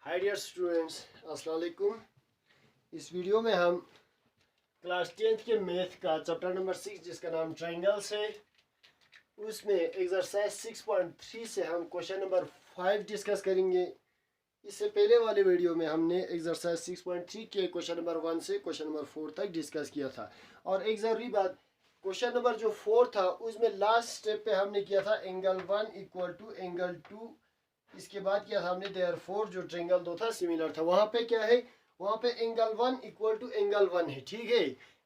Hi dear students, अस्सलाम वालेकुम। इस वीडियो में हम क्लास 10th के मैथ का चैप्टर नंबर 6 जिसका नाम ट्रायंगल्स है, उसमें एक्सरसाइज 6.3 से हम क्वेश्चन नंबर 5 डिस्कस करेंगे। इससे पहले वाले वीडियो में हमने एक्सरसाइज 6.3 के क्वेश्चन नंबर 1 से क्वेश्चन नंबर 4 तक डिस्कस किया था। और एक ज़रूरी बात, क्वेश्चन नंबर जो 4 था उसमें लास्ट स्टेप पे हमने किया था एंगल 1 इक्वल टू एंगल 2। इसके बाद किया था हमने देयरफॉर जो ट्रायंगल 2 था सिमिलर था। वहां पे क्या है, वहां पे एंगल 1 इक्वल टू एंगल 1 है। ठीक है,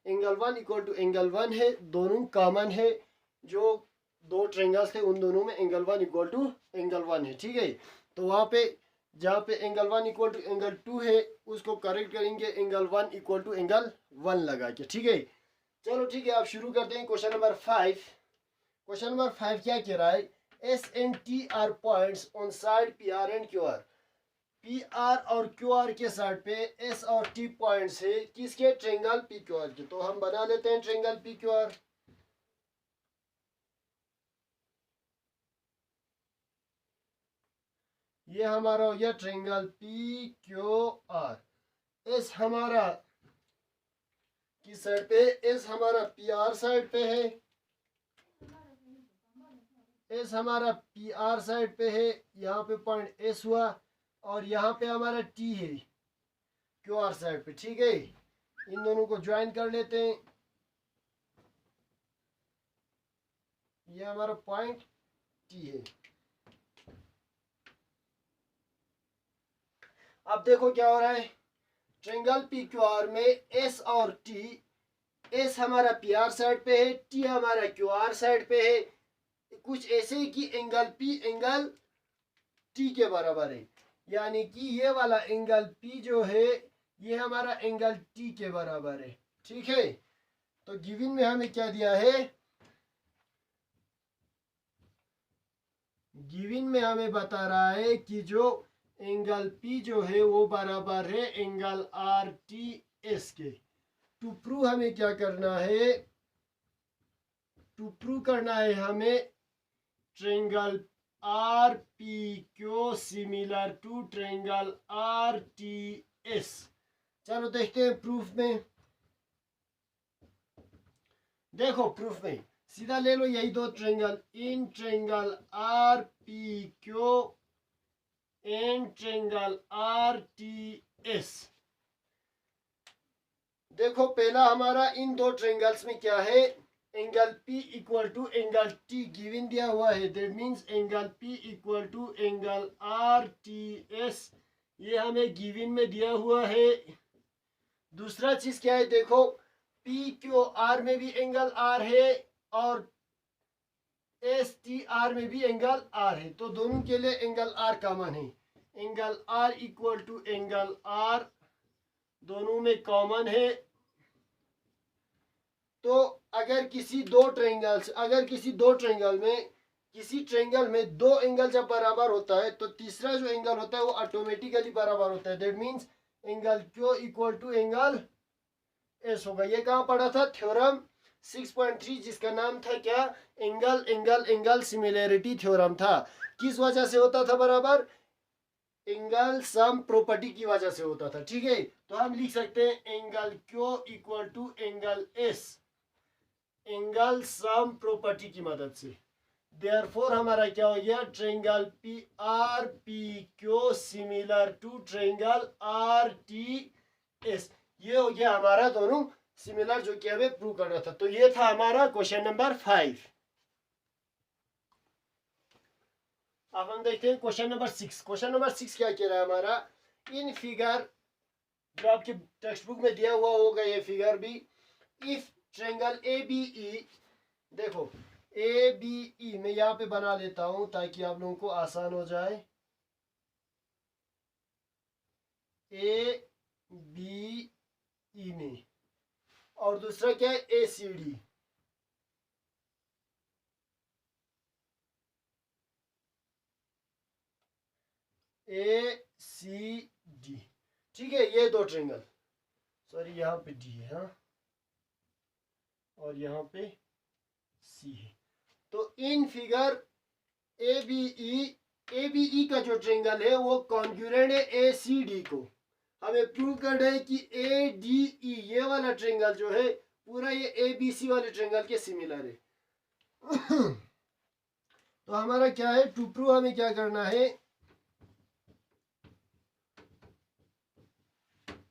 एंगल 1 इक्वल टू एंगल 1 है, दोनों कॉमन है। जो दो ट्रायंगल्स थे उन दोनों में एंगल 1 इक्वल टू एंगल 1 है। ठीक है, तो वहां पे जहाँ पे एंगल 1 इक्वल टू एंगल 2 है उसको करेक्ट करेंगे एंगल 1 इक्वल टू एंगल 1 लगा के। ठीक है, चलो ठीक है, आप शुरू करते हैं क्वेश्चन नंबर 5। क्वेश्चन नंबर 5 क्या कह रहा है, S and T R points on side P R and Q R. P R और क्यू आर के साइड पे एस और टी पॉइंट्स है किसके, ट्रायंगल पी क्यू आर के। तो हम बना लेते हैं ट्रायंगल पी क्यू आर। ये हमारा हो गया triangle P Q R. S हमारा किस साइड पे, एस हमारा पी आर साइड पे है, एस हमारा पी आर साइड पे है, यहाँ पे पॉइंट एस हुआ, और यहाँ पे हमारा टी है क्यू आर साइड पे। ठीक है, इन दोनों को ज्वाइन कर लेते हैं। ये हमारा पॉइंट टी है। अब देखो क्या हो रहा है, ट्रायंगल पी क्यू आर में एस और टी, एस हमारा पी आर साइड पे है, टी हमारा क्यू आर साइड पे है। कुछ ऐसे कि एंगल पी एंगल टी के बराबर है, यानी कि ये वाला एंगल पी जो है ये हमारा एंगल टी के बराबर है। ठीक है, तो गिवन में हमें क्या दिया है, गिवन में हमें बता रहा है कि जो एंगल पी जो है वो बराबर है एंगल आर टी एस के। टू प्रूव हमें क्या करना है, टू प्रूव करना है हमें triangle R P Q similar to triangle R T S. चलो देखते हैं प्रूफ में। देखो प्रूफ में सीधा ले लो यही दो triangle, in triangle R P Q and triangle R T S. देखो पहला हमारा इन दो ट्रायंगल्स में क्या है, angle P equal to angle T given दिया हुआ है। That means angle P equal to angle R T S, ये हमें गिवन में दिया हुआ है। दूसरा चीज क्या है, देखो P क्यू आर में भी एंगल R है और एस टी आर में भी एंगल R है, तो दोनों के लिए एंगल R कॉमन है। Angle R equal to angle R दोनों में कॉमन है। तो अगर किसी दो ट्रायंगल्स, अगर किसी दो ट्रायंगल में, किसी ट्रायंगल में दो एंगल जब बराबर होता है तो तीसरा जो एंगल होता है वो ऑटोमेटिकली बराबर होता है। That means angle Q equal to angle S होगा। ये कहाँ पढ़ा था, थ्योरम 6.3 जिसका नाम था क्या, angle angle angle similarity theorem था। किस वजह से होता था बराबर, एंगल सम प्रॉपर्टी की वजह से होता था। ठीक है, तो हम लिख सकते हैं angle Q equal to angle S angle sum property की मदद से। देयरफॉर हमारा क्या हो गया, triangle P R P Q similar to triangle R T S. ये हो गया हमारा दोनों सिमिलर जो कि हमें प्रूव करना था। तो ये था हमारा क्वेश्चन नंबर 5। अब हम देखते हैं क्वेश्चन नंबर 6। क्वेश्चन नंबर 6 क्या कह रहा है हमारा, इन फिगर जो आपके टेक्स्ट बुक में दिया हुआ होगा ये फिगर भी, if triangle A B E, देखो ए बी ई मैं यहाँ पे बना लेता हूं ताकि आप लोगों को आसान हो जाए। ए बी ई में, और दूसरा क्या है, ए सी डी। ए सी डी, ठीक है, ये दो ट्रायंगल, सॉरी यहाँ पे डी है, हाँ, और यहाँ पे सी है। तो इन figure A B E A B E का जो ट्रेंगल है वो कॉन्ग्रुएंट है ए सी डी को। हमें प्रूव करना है कि ए डी ई ये वाला ट्रेंगल जो है पूरा ये ए बी सी वाले ट्रेंगल के सिमिलर है। तो हमारा क्या है, टू प्रूव हमें क्या करना है,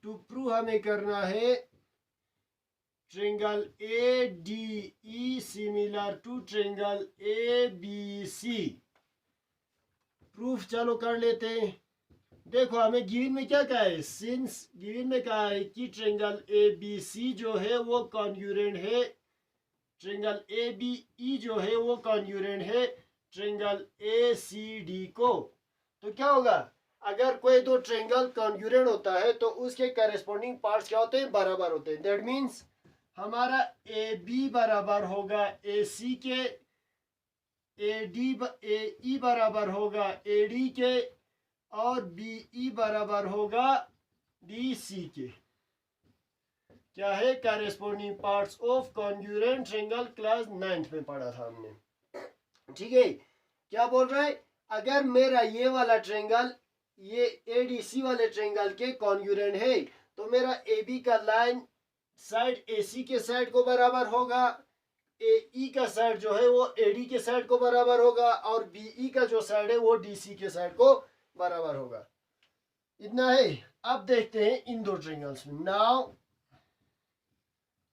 टू प्रूव हमें करना है triangle A D E similar to triangle A B C. Proof चलो कर लेते हैं। देखो हमें गिवन में क्या कहा है, सिंस गिवन में कहा है कि ट्रेंगल ए बी सी जो है वो कॉन्ग्रुएंट है, ट्रेंगल ए बी ई जो है वो कॉन्ग्रुएंट है ट्रेंगल ए सी डी को। तो क्या होगा, अगर कोई दो ट्रेंगल कॉन्ग्रुएंट होता है तो उसके करस्पॉन्डिंग पार्ट्स क्या होते हैं, बराबर होते हैं। दैट मीन्स हमारा ए बी बराबर होगा ए सी के, ए डी ए ई बराबर होगा ए डी के, और बी ई बराबर होगा डी सी के। क्या है, corresponding parts of congruent triangle, class 9th में पढ़ा था हमने। ठीक है, क्या बोल रहा है, अगर मेरा ये वाला ट्रेंगल ये ए डी सी वाले ट्रेंगल के कॉन्ग्रुएंट है तो मेरा ए बी का लाइन साइड ए सी के साइड को बराबर होगा, ए ई का साइड जो है वो ए डी के साइड को बराबर होगा, और बी ई का जो साइड है वो डी सी के साइड को बराबर होगा। इतना है। अब देखते हैं इन दो ट्रेंगल्स में। Now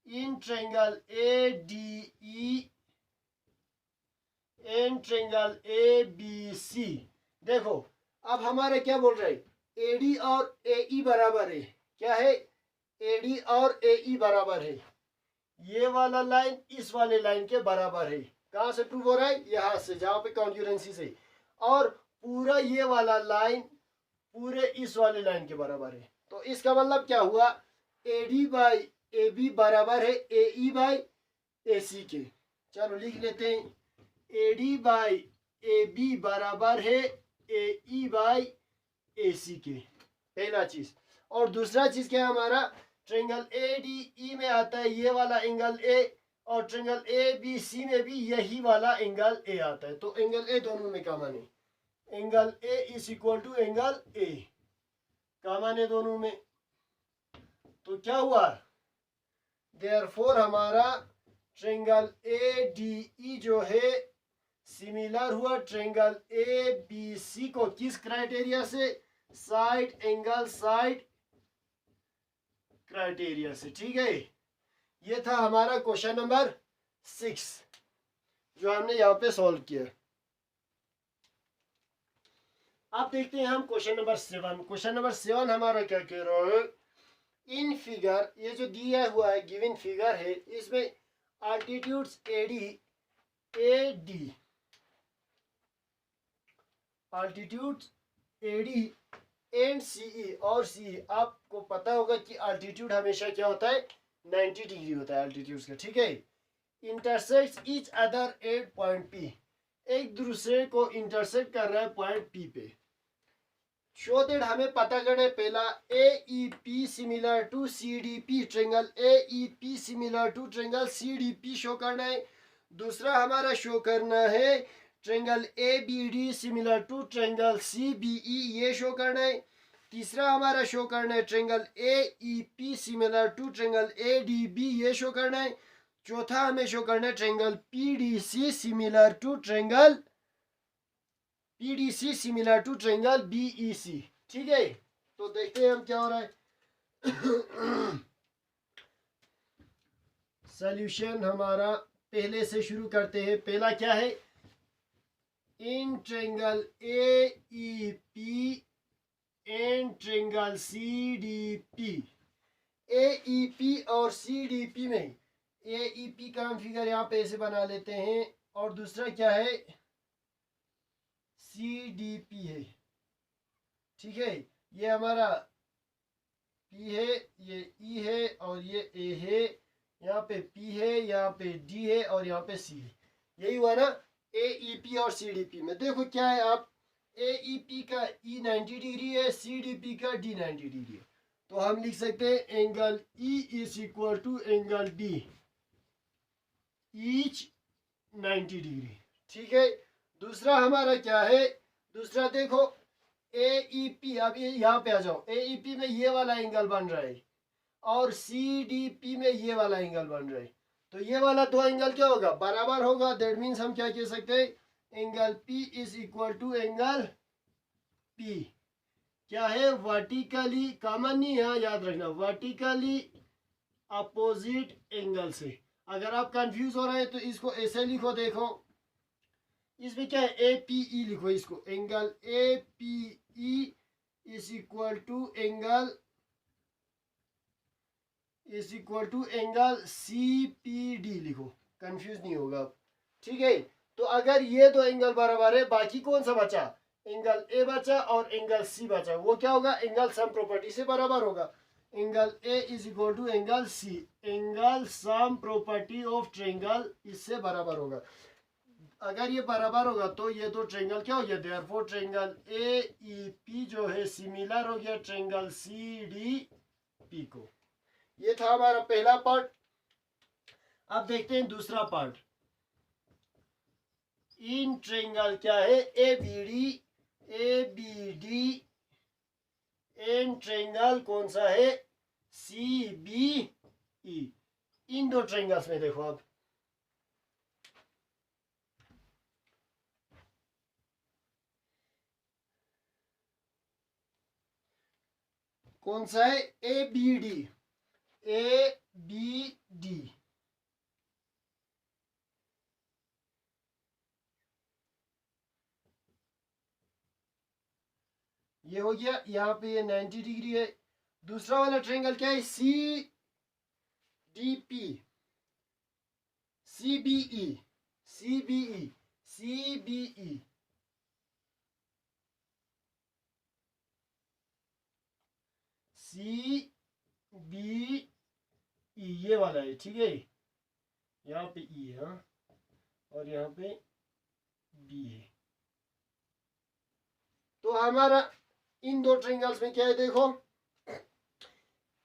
in triangle A D E and triangle A B C, देखो अब हमारे क्या बोल रहे हैं, ए डी और ए ई बराबर है। क्या है, ए डी और ए ई बराबर है। ये वाला लाइन इस वाले लाइन के बराबर है। कहां से प्रूव हो रहा है, यहां से, जहां पे कॉन्ग्रुएंसी से। और पूरा ये वाला लाइन पूरे इस वाले लाइन के बराबर है। तो इसका मतलब क्या हुआ, A D by A B बराबर है ए ई बाई ए सी के। चलो लिख लेते हैं, A D by A B बराबर है ए ई बाई ए सी के, पहला चीज। और दूसरा चीज क्या है हमारा, ट्रेंगल ए डी ई में आता है ये वाला एंगल ए, और ट्रेंगल ए बी सी में भी यही वाला एंगल ए आता है। तो एंगल ए दोनों में कॉमन है, angle A is equal to angle A, common है दोनों में। तो क्या हुआ, देयरफॉर हमारा ट्रेंगल ए डी ई जो है सिमिलर हुआ ट्रेंगल ए बी सी को। किस क्राइटेरिया से, साइड एंगल साइड क्राइटेरिया से। ठीक है, ये था हमारा क्वेश्चन नंबर 6 जो हमने यहाँ पे सॉल्व किया। अब देखते हैं हम क्वेश्चन नंबर 7। क्वेश्चन नंबर 7 हमारा क्या कह रहा है, इन फिगर, ये जो दिया हुआ है गिवन फिगर है, इसमें altitudes A D altitudes A D and C E और सी। आपको पता होगा कि अल्टीट्यूड हमेशा क्या होता है, 90 डिग्री होता है अल्टीट्यूड्स का। ठीक है, intersects each other at point P, एक दूसरे को इंटरसेक्ट कर रहा है पॉइंट पी पे। शो दैट हमें पता करना है, पहला A E P similar to C D P, triangle A E P similar to triangle C D P show करना है। दूसरा हमारा शो करना है triangle A B D similar to triangle C B E, ये शो करना है। तीसरा हमारा शो करना है triangle A E P similar to triangle A D B, ये शो करना है। चौथा हमें शो करना है triangle P D C similar to triangle PDC similar to triangle BEC। ठीक है, तो देखते हैं हम क्या हो रहा है। सॉल्यूशन हमारा पहले से शुरू करते हैं। पहला क्या है, in triangle AEP and triangle CDP। AEP और CDP में, AEP का हम फिगर यहाँ पे ऐसे बना लेते हैं, और दूसरा क्या है, CDP है। ठीक है, ये हमारा P है, ये E है, और ये A है। यहाँ पे P है, यहाँ पे D है, और यहाँ पे C है। यही हुआ ना AEP और CDP में। देखो क्या है, आप AEP का E 90 डिग्री है, CDP का D 90 डिग्री है। तो हम लिख सकते हैं angle E is equal to angle D each 90 degree. ठीक है, दूसरा हमारा क्या है, दूसरा देखो ए ई पी, अब ये यहाँ पे आ जाओ, ए ई पी में ये वाला एंगल बन रहा है और सी डी पी में ये वाला एंगल बन रहा है, तो ये वाला दो एंगल क्या होगा, बराबर होगा। दैट मीन्स हम क्या कह सकते हैं, angle P is equal to angle P क्या है, वर्टिकली, कॉमन नहीं है याद रखना, वर्टिकली अपोजिट एंगल से। अगर आप कंफ्यूज हो रहे हैं तो इसको ऐसे लिखो, देखो इसमें क्या है, ए पी ई लिखो इसको, angle A P E is equal to angle C P D लिखो, कंफ्यूज नहीं होगा आप, ठीक है। तो अगर ये दो एंगल बराबर है, बाकी कौन सा बचा, एंगल ए बचा और एंगल सी बचा, वो क्या होगा, एंगल सम प्रॉपर्टी से बराबर होगा। Angle A is equal to angle C, angle sum property of triangle इससे बराबर होगा। अगर ये बराबर होगा तो ये दो ट्रायंगल क्या हो गया, therefore triangle A E P जो है सिमिलर हो गया ट्रायंगल सी डी पी को। ये था हमारा पहला पार्ट। अब देखते हैं दूसरा पार्ट। इन ट्रायंगल क्या है, A B D and triangle कौन सा है, सी बी ई। इन दो ट्रायंगल्स में देखो अब कौन सा है, ए बी डी, ये हो गया, यहाँ पे ये 90 डिग्री है। दूसरा वाला ट्रायंगल क्या है, C D P, C B E, C B E, C B E, C B E, ये वाला है, ठीक है। यहाँ पे ई है, हाँ, और यहाँ पे बी है। तो हमारा इन दो ट्रायंगल्स में क्या है, देखो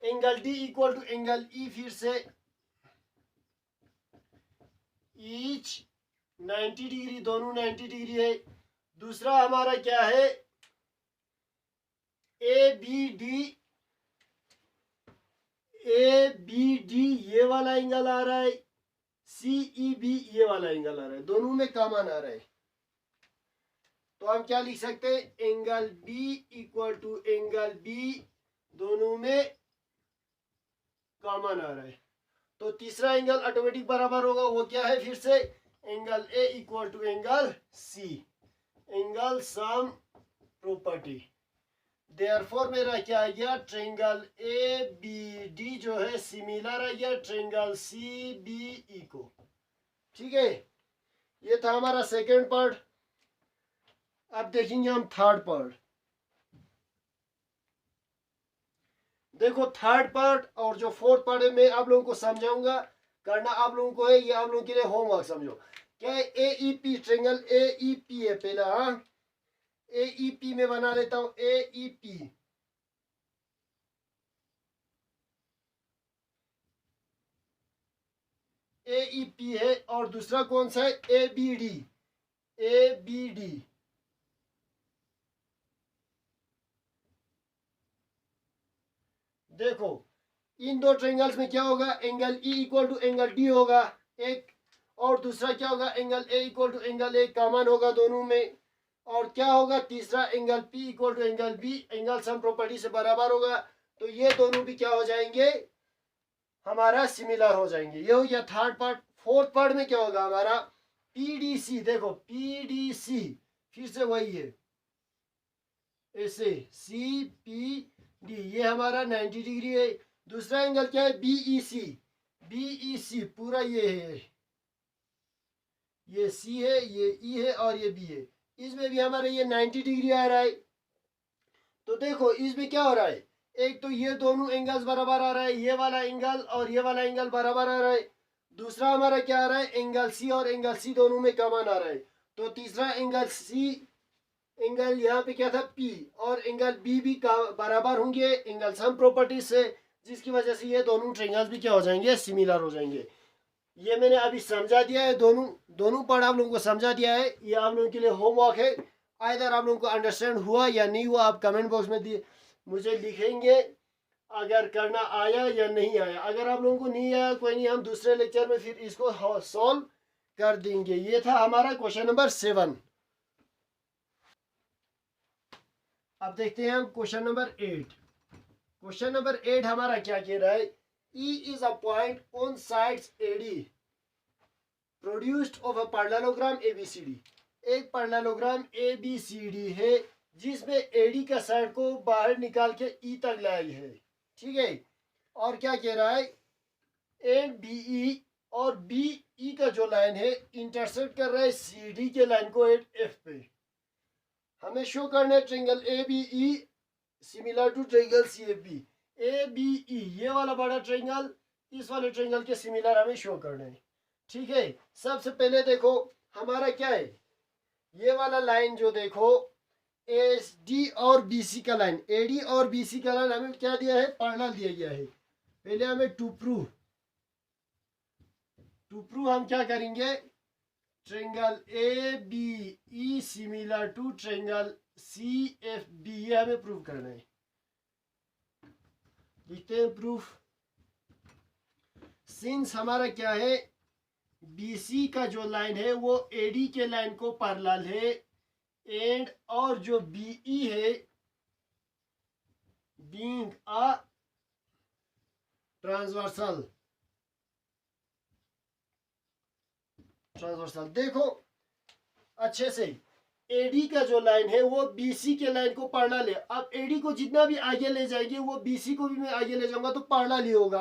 angle D equal to angle E, फिर से ईच 90 डिग्री, दोनों 90 डिग्री है। दूसरा हमारा क्या है, ए बी डी, ये वाला एंगल आ रहा है, सी ई बी ये वाला एंगल आ रहा है, दोनों में कॉमन आ रहा है। तो हम क्या लिख सकते हैं, angle B equal to angle B, दोनों में कॉमन आ रहा है। तो तीसरा एंगल ऑटोमेटिक बराबर होगा, वो क्या है, फिर से angle A equal to angle C, angle sum property. Therefore मेरा क्या आ गया, ट्रायंगल ए बी डी जो है सिमिलर आ गया ट्रायंगल सी बी ई को, ठीक है। ये था हमारा सेकेंड पार्ट। अब देखेंगे हम थर्ड पार्ट। देखो थर्ड पार्ट और जो फोर्थ पार्ट है मैं आप लोगों को समझाऊंगा, करना आप लोगों को है, ये आप लोगों के लिए होमवर्क समझो। क्या है, A E P, triangle A E P है पहला, हाँ ए ई पी में बना लेता हूं, ए ई पी, ए ई पी है। और दूसरा कौन सा है, A B D, A B D, देखो इन दो ट्रायंगल्स में क्या होगा, angle E equal to angle D होगा एक, और दूसरा क्या होगा, angle A equal to angle A, common होगा दोनों में। और क्या होगा, तीसरा angle P equal to angle B, angle sum property से बराबर होगा। तो ये दोनों भी क्या हो जाएंगे, हमारा सिमिलर हो जाएंगे। ये हो गया थर्ड पार्ट। फोर्थ पार्ट में क्या होगा हमारा, पीडीसी, देखो पीडीसी, फिर से वही है ऐसे, सी पी डी, ये हमारा 90 डिग्री है। दूसरा एंगल क्या है, बीईसी, बीईसी पूरा ये है, ये सी है, ये ई है और ये बी है, इसमें भी हमारा ये 90 डिग्री आ रहा है। तो देखो इसमें क्या हो रहा है, एक तो ये दोनों एंगल्स बराबर आ रहा है, ये वाला एंगल और ये वाला एंगल बराबर आ रहा है। दूसरा हमारा क्या आ रहा है, एंगल सी और एंगल सी दोनों में कॉमन आ रहा है। तो तीसरा एंगल सी, एंगल यहाँ पे क्या था पी, और एंगल बी भी बराबर होंगे एंगल सम प्रॉपर्टी से, जिसकी वजह से ये दोनों ट्रायंगल्स भी क्या हो जाएंगे, सिमिलर हो जाएंगे। ये मैंने अभी समझा दिया है, दोनों पार्ट आप लोगों को समझा दिया है, ये आप लोगों के लिए होमवर्क है। आइदर आप लोगों को अंडरस्टैंड हुआ या नहीं हुआ, आप कमेंट बॉक्स में मुझे लिखेंगे अगर करना आया या नहीं आया। अगर आप लोगों को नहीं आया कोई नहीं, हम दूसरे लेक्चर में फिर इसको सॉल्व कर देंगे। ये था हमारा क्वेश्चन नंबर 7। अब देखते हैं हम क्वेश्चन नंबर 8। क्वेश्चन नंबर 8 हमारा क्या कह रहा है, E is a point on sides AD produced of a parallelogram ABCD। एक पैरेललोग्राम ABCD है जिसमें AD का साइड को बाहर निकाल के E तक लाई है, ठीक है। और क्या कह रहा है, एंड BE और BE का जो लाइन है इंटरसेक्ट कर रहा है CD के लाइन को एट F पे। हमें शो करना है triangle ABE similar to triangle CFB। ABE ये वाला बड़ा ट्रायंगल इस वाले ट्रायंगल के सिमिलर हमें शो करना है, ठीक है। सबसे पहले देखो हमारा क्या है, ये वाला लाइन जो देखो AD और BC का लाइन, AD और BC का लाइन हमें क्या दिया है, पैरेलल दिया गया है। पहले हमें टू प्रूव हम क्या करेंगे, triangle ABE similar to triangle CFB, ये हमें प्रूव करना है। लिखते हैं प्रूफ। सिंस हमारा क्या है, BC का जो लाइन है वो AD के लाइन को पैरेलल है, एंड और जो BE है बीइंग अ ट्रांसवर्सल। देखो अच्छे से, AD का जो लाइन है वो BC के लाइन को पैरेलल है। अब AD को जितना भी आगे ले जाएंगे वो BC को भी मैं आगे ले जाऊंगा तो पैरेलल ही होगा।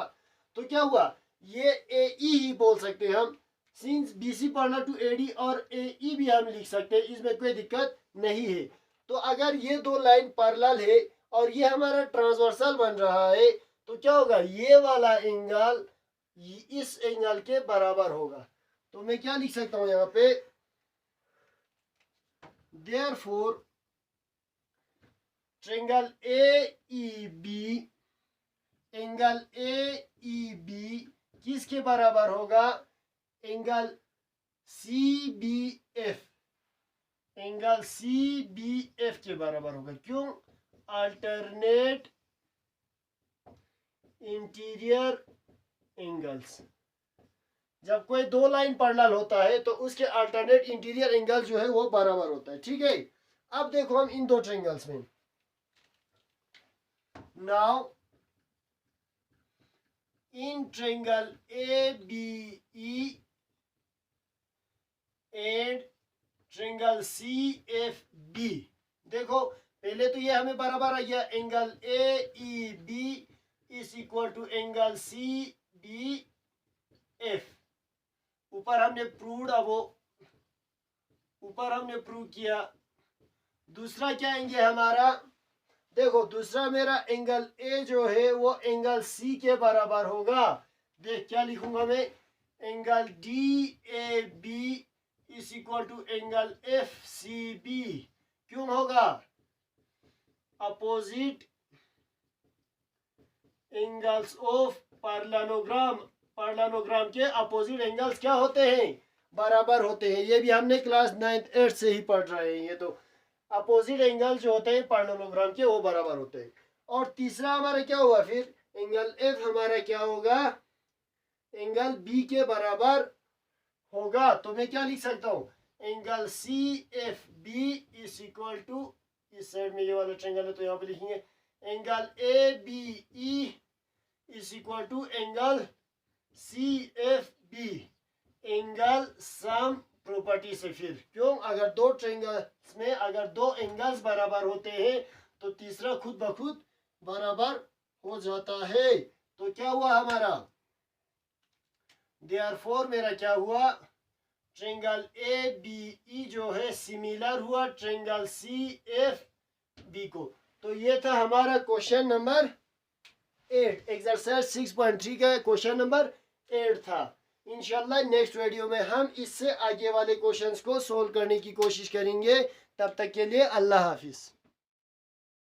तो क्या हुआ, ये AE ही बोल सकते हैं हम, since BC parallel to AD, और AE भी हम लिख सकते हैं, इसमें कोई दिक्कत नहीं है। तो अगर ये दो लाइन पैरेलल है और ये हमारा ट्रांसवर्सल बन रहा है तो क्या होगा, ये वाला एंगल इस एंगल के बराबर होगा। तो मैं क्या लिख सकता हूं यहाँ पे, Therefore ट्रायंगल AEB किसके बराबर होगा, एंगल CBF के बराबर होगा। क्यों, अल्टरनेट इंटीरियर एंगल्स। जब कोई दो लाइन पैरेलल होता है तो उसके अल्टरनेट इंटीरियर एंगल जो है वो बराबर होता है, ठीक है। अब देखो हम इन दो ट्रायंगल्स में, now in triangle ABE and triangle CFB, देखो पहले तो ये हमें बराबर आ गया, angle AEB is equal to angle CBF। ऊपर हमने प्रूव किया। दूसरा क्या एंगल हमारा, देखो दूसरा मेरा एंगल A जो है वो एंगल C के बराबर होगा। देख क्या लिखूंगा मैं, angle DAB is equal to angle FCB। क्यों होगा, अपोजिट एंगल्स ऑफ पैरेललोग्राम के अपोजिट एंगल्स क्या होते हैं, बराबर होते हैं। ये भी हमने क्लास 9th 8th से ही पढ़ रहे हैं। ये तो अपोजिट एंगल जो होते हैं पैरेललोग्राम के वो बराबर होते हैं। और तीसरा हमारा क्या हुआ, फिर एंगल F हमारा क्या होगा, एंगल B के बराबर होगा। तो मैं क्या लिख सकता हूँ, angle CFB is equal to, इस साइड में ये वाला ट्रायंगल है तो यहाँ पे लिखेंगे angle ABE is equal to angle CFB, angle sum property से। फिर क्यों, अगर दो ट्रायंगल्स में अगर दो एंगल्स बराबर होते हैं तो तीसरा खुद ब खुद बराबर हो जाता है। तो क्या हुआ हमारा, देयरफॉर मेरा क्या हुआ, ट्रायंगल ABE जो है सिमिलर हुआ ट्रायंगल CFB को। तो ये था हमारा क्वेश्चन नंबर 8, एक्सरसाइज 6.3 का क्वेश्चन नंबर 8 था। इंशाल्लाह नेक्स्ट वीडियो में हम इससे आगे वाले क्वेश्चंस को सोल्व करने की कोशिश करेंगे। तब तक के लिए अल्लाह हाफिज।